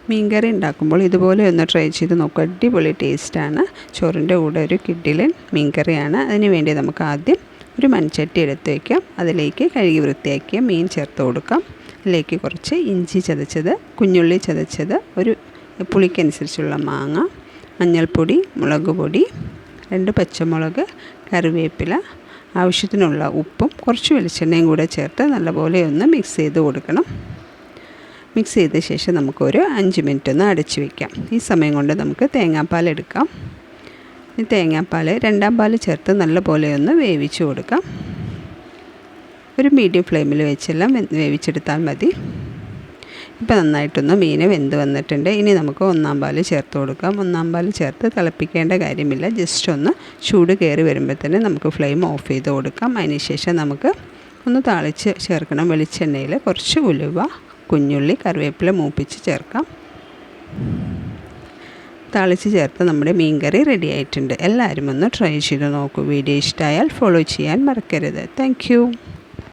മീൻകറി ഉണ്ടാക്കുമ്പോൾ ഇതുപോലെ ഒന്ന് ട്രൈ ചെയ്ത് നോക്കുക. അടിപൊളി ടേസ്റ്റാണ്. ചോറിൻ്റെ കൂടെ ഒരു കിഡിലൻ മീൻകറിയാണ്. അതിന് വേണ്ടി നമുക്ക് ആദ്യം ഒരു മൺചട്ടി എടുത്ത് വയ്ക്കാം. അതിലേക്ക് കഴുകി വൃത്തിയാക്കിയ മീൻ ചേർത്ത് കൊടുക്കാം. അതിലേക്ക് കുറച്ച് ഇഞ്ചി ചതച്ചത്, കുഞ്ഞുള്ളി ചതച്ചത്, ഒരു പുളിക്കനുസരിച്ചുള്ള മാങ്ങ, മഞ്ഞൾപ്പൊടി, മുളക് പൊടി, 2 പച്ചമുളക്, കറിവേപ്പില, ആവശ്യത്തിനുള്ള ഉപ്പും കുറച്ച് വെളിച്ചെണ്ണയും കൂടെ ചേർത്ത് നല്ലപോലെ ഒന്ന് മിക്സ് ചെയ്ത് കൊടുക്കണം. മിക്സ് ചെയ്ത ശേഷം നമുക്കൊരു 5 മിനിറ്റ് ഒന്ന് അടച്ച് വയ്ക്കാം. ഈ സമയം കൊണ്ട് നമുക്ക് തേങ്ങാപ്പാൽ എടുക്കാം. ഈ തേങ്ങാപ്പാൽ 2ാം പാൽ ചേർത്ത് നല്ലപോലെ ഒന്ന് വേവിച്ച് കൊടുക്കാം. ഒരു മീഡിയം ഫ്ലെയിമിൽ വെച്ചെല്ലാം വേവിച്ചെടുത്താൽ മതി. ഇപ്പോൾ നന്നായിട്ടൊന്ന് മീൻ വെന്ത് വന്നിട്ടുണ്ട്. ഇനി നമുക്ക് 1ാം പാൽ ചേർത്ത് കൊടുക്കാം. 1ാം പാൽ ചേർത്ത് തിളപ്പിക്കേണ്ട കാര്യമില്ല. ജസ്റ്റ് ഒന്ന് ചൂട് കയറി വരുമ്പോൾ തന്നെ നമുക്ക് ഫ്ലെയിം ഓഫ് ചെയ്ത് കൊടുക്കാം. അതിന് ശേഷം നമുക്ക് ഒന്ന് താളിച്ച് ചേർക്കണം. വെളിച്ചെണ്ണയിൽ കുറച്ച് ഉലുവ, കുഞ്ഞുള്ളി, കറിവേപ്പില മൂപ്പിച്ച് ചേർക്കാം. താളിച്ച് ചേർത്ത് നമ്മുടെ മീൻകറി റെഡി ആയിട്ടുണ്ട്. എല്ലാവരും ഒന്ന് ട്രൈ ചെയ്ത് നോക്കൂ. വീഡിയോ ഇഷ്ടമായാൽ ഫോളോ ചെയ്യാൻ മറക്കരുത്. താങ്ക്